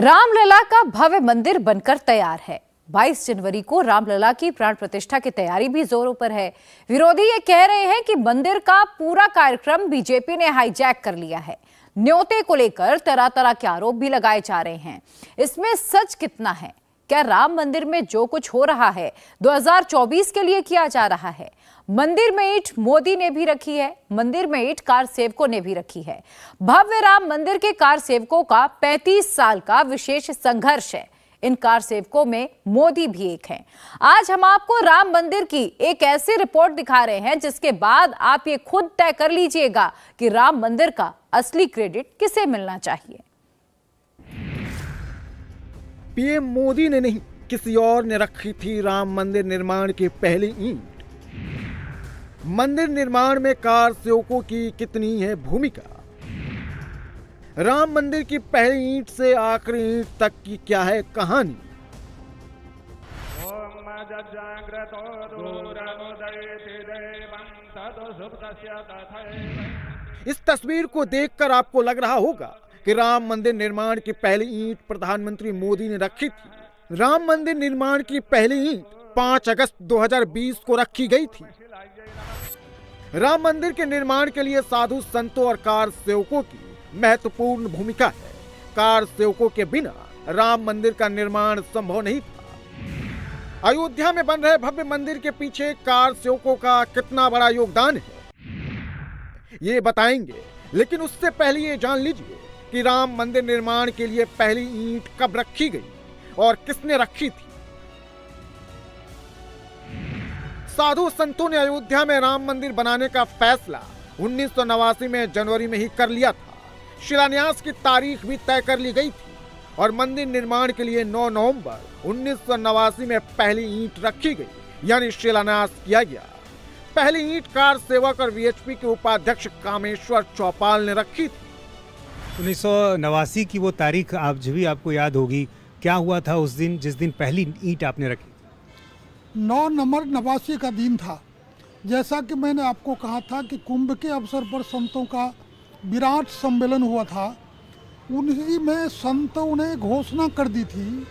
रामलला का भव्य मंदिर बनकर तैयार है। 22 जनवरी को रामलला की प्राण प्रतिष्ठा की तैयारी भी जोरों पर है। विरोधी ये कह रहे हैं कि मंदिर का पूरा कार्यक्रम बीजेपी ने हाईजैक कर लिया है। न्योते को लेकर तरह तरह के आरोप भी लगाए जा रहे हैं। इसमें सच कितना है? क्या राम मंदिर में जो कुछ हो रहा है 2024 के लिए किया जा रहा है? मंदिर में ईंट मोदी ने भी रखी है, मंदिर में ईंट कार सेवकों ने भी रखी है। भव्य राम मंदिर के कार सेवकों का 35 साल का विशेष संघर्ष है। इन कार सेवकों में मोदी भी एक हैं। आज हम आपको राम मंदिर की एक ऐसी रिपोर्ट दिखा रहे हैं जिसके बाद आप ये खुद तय कर लीजिएगा कि राम मंदिर का असली क्रेडिट किसे मिलना चाहिए। पीएम मोदी ने नहीं, किसी और ने रखी थी राम मंदिर निर्माण की पहली ईंट। मंदिर निर्माण में कार सेवकों की कितनी है भूमिका? राम मंदिर की पहली ईंट से आखिरी ईंट तक की क्या है कहानी? इस तस्वीर को देखकर आपको लग रहा होगा कि राम मंदिर निर्माण की पहली ईंट प्रधानमंत्री मोदी ने रखी थी। राम मंदिर निर्माण की पहली ईंट 5 अगस्त 2020 को रखी गई थी। राम मंदिर के निर्माण के लिए साधु संतों और कार सेवकों की महत्वपूर्ण भूमिका है। कार सेवकों के बिना राम मंदिर का निर्माण संभव नहीं था। अयोध्या में बन रहे भव्य मंदिर के पीछे कार सेवकों का कितना बड़ा योगदान है, ये बताएंगे। लेकिन उससे पहले ये जान लीजिए कि राम मंदिर निर्माण के लिए पहली ईंट कब रखी गई और किसने रखी थी। साधु संतों ने अयोध्या में राम मंदिर बनाने का फैसला 1989 में जनवरी में ही कर लिया था। शिलान्यास की तारीख भी तय कर ली गई थी और मंदिर निर्माण के लिए 9 नवंबर 1989 में पहली ईंट रखी गई, यानी शिलान्यास किया गया। पहली ईंट कार सेवक और वीएचपी के उपाध्यक्ष कामेश्वर चौपाल ने रखी थी। 1989 की वो तारीख आप जो भी आपको याद होगी, क्या हुआ था उस दिन जिस दिन पहली ईंट आपने रखी? 9 नवंबर 89 का दिन था। जैसा कि मैंने आपको कहा था कि कुंभ के अवसर पर संतों का विराट सम्मेलन हुआ था, उन्हीं में संतों ने घोषणा कर दी थी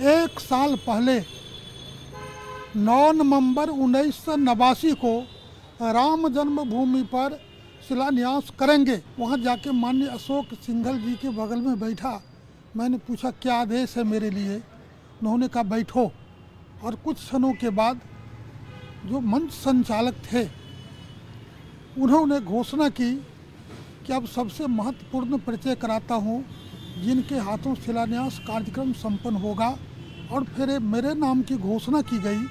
1 साल पहले 9 नवंबर 1989 को राम जन्मभूमि पर शिलान्यास करेंगे। वहाँ जाके माननीय अशोक सिंघल जी के बगल में बैठा। मैंने पूछा क्या आदेश है मेरे लिए? उन्होंने कहा बैठो। और कुछ क्षणों के बाद जो मंच संचालक थे उन्होंने घोषणा की कि अब सबसे महत्वपूर्ण परिचय कराता हूँ, जिनके हाथों शिलान्यास कार्यक्रम संपन्न होगा। और फिर मेरे नाम की घोषणा की गई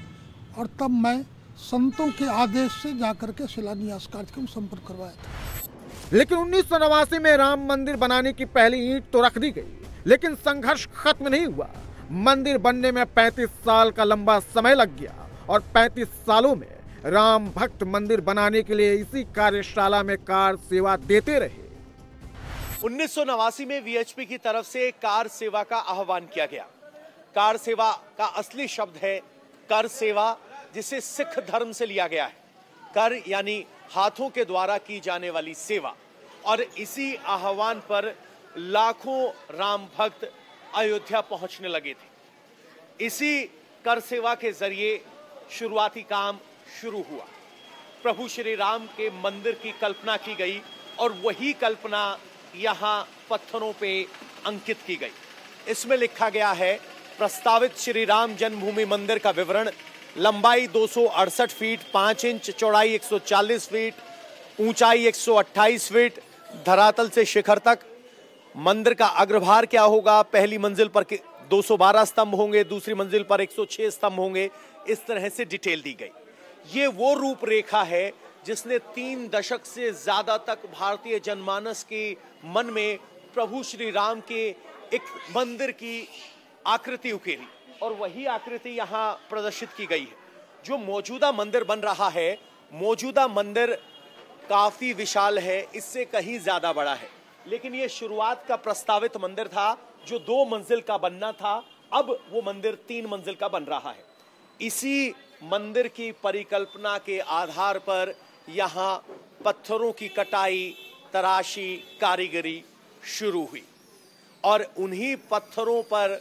और तब मैं संतों के आदेश से जाकर के शिलान्यास कार्यक्रम संपन्न करवाया था। लेकिन 1989 में राम मंदिर बनाने की पहली ईंट तो रख दी गई, लेकिन संघर्ष खत्म नहीं हुआ। मंदिर बनने में 35 साल का लंबा समय लग गया और 35 सालों में राम भक्त मंदिर बनाने के लिए इसी कार्यशाला में कार सेवा देते रहे। 1989 में वीएचपी की तरफ से कार सेवा का आह्वान किया गया। कार सेवा का असली शब्द है कर सेवा, जिसे सिख धर्म से लिया गया है। कर यानी हाथों के द्वारा की जाने वाली सेवा। और इसी आह्वान पर लाखों राम भक्त अयोध्या पहुंचने लगे थे। इसी कर सेवा के जरिए शुरुआती काम शुरू हुआ। प्रभु श्री राम के मंदिर की कल्पना की गई और वही कल्पना यहां पत्थरों पे अंकित की गई। इसमें लिखा गया है प्रस्तावित श्री राम जन्मभूमि मंदिर का विवरण। लंबाई 268 फीट 5 इंच, चौड़ाई 140 फीट, ऊंचाई 128 फीट, धरातल से शिखर तक। मंदिर का अग्रभार क्या होगा? पहली मंजिल पर 212 स्तंभ होंगे, दूसरी मंजिल पर 106 स्तंभ होंगे। इस तरह से डिटेल दी गई। ये वो रूपरेखा है जिसने 3 दशक से ज्यादा तक भारतीय जनमानस के मन में प्रभु श्री राम के एक मंदिर की आकृति उकेरी और वही आकृति यहां प्रदर्शित की गई है। जो मौजूदा मंदिर बन रहा है, मौजूदा मंदिर काफी विशाल है, इससे कहीं ज्यादा बड़ा है। लेकिन ये शुरुआत का प्रस्तावित मंदिर था जो 2 मंजिल का बनना था। अब वो मंदिर 3 मंजिल का बन रहा है। इसी मंदिर की परिकल्पना के आधार पर यहां पत्थरों की कटाई, तराशी, कारीगरी शुरू हुई। और उन्हीं पत्थरों पर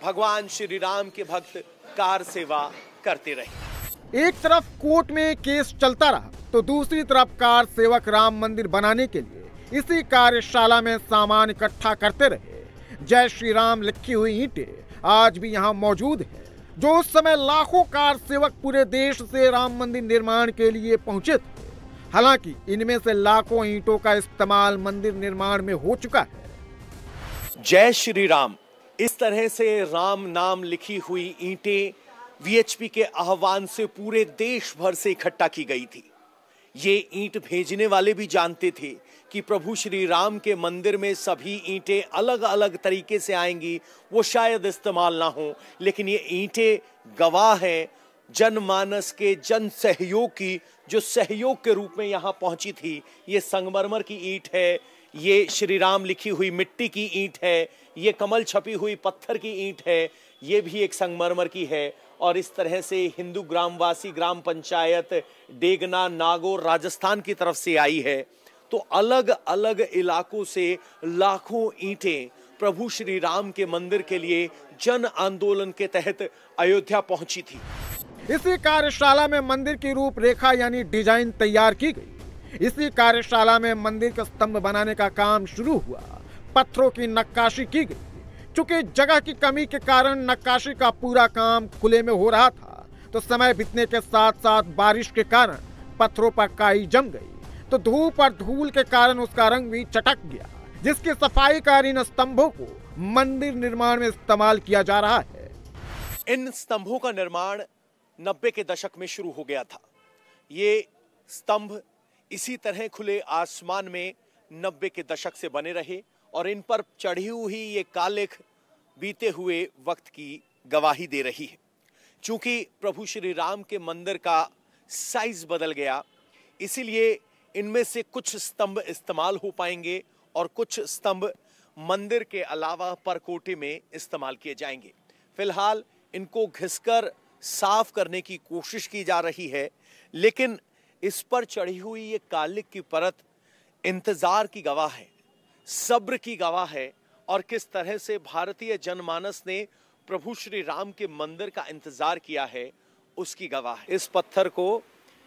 भगवान श्री राम के भक्त कार सेवा करते रहे। एक तरफ कोर्ट में केस चलता रहा तो दूसरी तरफ कार सेवक राम मंदिर बनाने के लिए इसी कार्यशाला में सामान इकट्ठा करते रहे। जय श्री राम लिखी हुई ईंटें आज भी यहाँ मौजूद है, जो उस समय लाखों कार सेवक पूरे देश से राम मंदिर निर्माण के लिए पहुंचे थे। हालांकि इनमें से लाखों ईंटों का इस्तेमाल मंदिर निर्माण में हो चुका है। जय श्री राम, इस तरह से राम नाम लिखी हुई ईंटें वीएचपी के आह्वान से पूरे देश भर से इकट्ठा की गई थी। ये ईंट भेजने वाले भी जानते थे कि प्रभु श्री राम के मंदिर में सभी ईंटें अलग अलग तरीके से आएंगी, वो शायद इस्तेमाल ना हो, लेकिन ये ईंटें गवाह हैं जनमानस के जन सहयोग की, जो सहयोग के रूप में यहाँ पहुंची थी। ये संगमरमर की ईंट है, ये श्री राम लिखी हुई मिट्टी की ईंट है, ये कमल छपी हुई पत्थर की ईंट है, ये भी एक संगमरमर की है। और इस तरह से हिंदू ग्रामवासी ग्राम पंचायत डेगना नागौर राजस्थान की तरफ से आई है। तो अलग अलग इलाकों से लाखों ईंटें प्रभु श्री राम के मंदिर के लिए जन आंदोलन के तहत अयोध्या पहुंची थी। इसी कार्यशाला में मंदिर की रूपरेखा यानी डिजाइन तैयार की गई। इसी कार्यशाला में मंदिर का स्तंभ बनाने का काम शुरू हुआ। पत्थरों की नक्काशी की गई। चूंकि जगह की कमी के कारण नक्काशी का पूरा काम खुले में हो रहा था, तो समय बीतने के साथ साथ बारिश के कारण पत्थरों पर काई जम गई, तो धूप और धूल के कारण उसका रंग भी चटक गया, जिसकी सफाई कर इन स्तंभों को मंदिर निर्माण में इस्तेमाल किया जा रहा है। इन स्तंभों का निर्माण 90 के दशक में शुरू हो गया था। ये स्तंभ इसी तरह खुले आसमान में 90 के दशक से बने रहे और इन पर चढ़ी हुई ये कालिख बीते हुए वक्त की गवाही दे रही है। चूंकि प्रभु श्री राम के मंदिर का साइज बदल गया, इसीलिए इनमें से कुछ स्तंभ इस्तेमाल हो पाएंगे और कुछ स्तंभ मंदिर के अलावा परकोटे में इस्तेमाल किए जाएंगे। फिलहाल इनको घिसकर साफ करने की कोशिश की जा रही है, लेकिन इस पर चढ़ी हुई ये कालिख की परत इंतजार की गवाह है, सब्र की गवाह है और किस तरह से भारतीय जनमानस ने प्रभु श्री राम के मंदिर का इंतजार किया है उसकी गवाह है। इस पत्थर को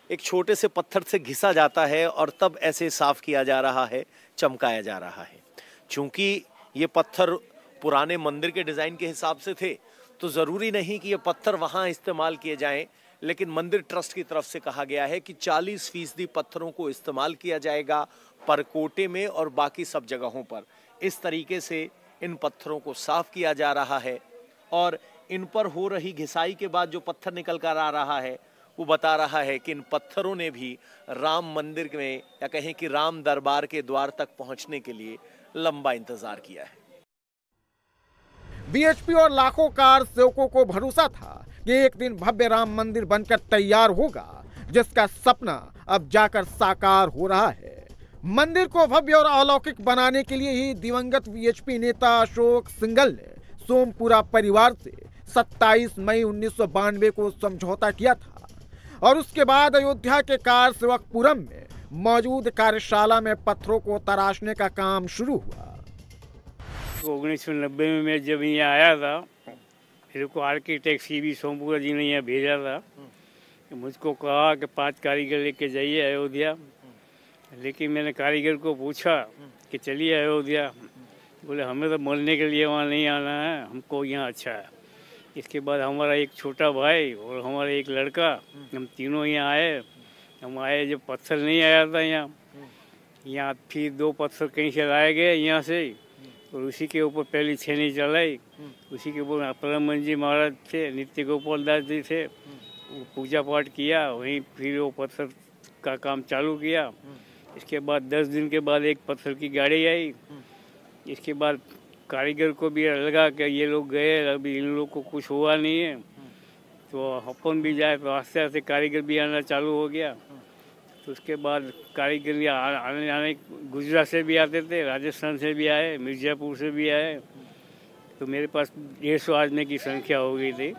एक छोटे से पत्थर से घिसा जाता है और तब ऐसे साफ किया जा रहा है, चमकाया जा रहा है। चूंकि ये पत्थर पुराने मंदिर के डिजाइन के हिसाब से थे, तो जरूरी नहीं कि ये पत्थर वहां इस्तेमाल किए जाएं, लेकिन मंदिर ट्रस्ट की तरफ से कहा गया है कि 40% पत्थरों को इस्तेमाल किया जाएगा परकोटे में और बाकी सब जगहों पर। इस तरीके से इन पत्थरों को साफ किया जा रहा है और इन पर हो रही घिसाई के बाद जो पत्थर निकल कर आ रहा है वो बता रहा है कि इन पत्थरों ने भी राम मंदिर में या कहें कि राम दरबार के द्वार तक पहुंचने के लिए लंबा इंतजार किया है। बीएचपी और लाखों कार सेवकों को भरोसा था कि एक दिन भव्य राम मंदिर बनकर तैयार होगा, जिसका सपना अब जाकर साकार हो रहा है। मंदिर को भव्य और अलौकिक बनाने के लिए ही दिवंगत बीएचपी नेता अशोक सिंघल ने सोमपुरा परिवार से 27 मई 1992 को समझौता किया था और उसके बाद अयोध्या के कार सेवकपुरम में मौजूद कार्यशाला में पत्थरों को तराशने का काम शुरू हुआ। 1990 में मैं जब यहाँ आया था, मेरे को आर्किटेक्ट सीवी सोमपुरा जी ने यहाँ भेजा था। मुझको कहा कि 5 कारीगर लेके जाइए अयोध्या, लेकिन मैंने कारीगर को पूछा कि चलिए अयोध्या, बोले हमें तो मरने के लिए वहाँ नहीं आना है, हमको यहाँ अच्छा है। इसके बाद हमारा एक छोटा भाई और हमारा एक लड़का, हम तीनों यहाँ आए। हम आए जब पत्थर नहीं आया था यहाँ फिर 2 पत्थर कहीं से लाए गए यहाँ से और उसी के ऊपर पहली छेनी चलाई। उसी के ऊपर परमहंस जी महाराज थे, नित्य गोपाल दास जी थे, वो पूजा पाठ किया, वहीं फिर वो पत्थर का काम चालू किया। इसके बाद 10 दिन के बाद एक पत्थर की गाड़ी आई। इसके बाद कारीगर को भी लगा कि ये लोग गए, अभी इन लोग को कुछ हुआ नहीं है, तो अपन भी जाए। तो आस्ते आस्ते कारीगर भी आना चालू हो गया। तो उसके बाद कारीगर आने गुजरात से भी आते थे, राजस्थान से भी आए, मिर्ज़ापुर से भी आए। तो मेरे पास 150 आदमी की संख्या हो गई थी।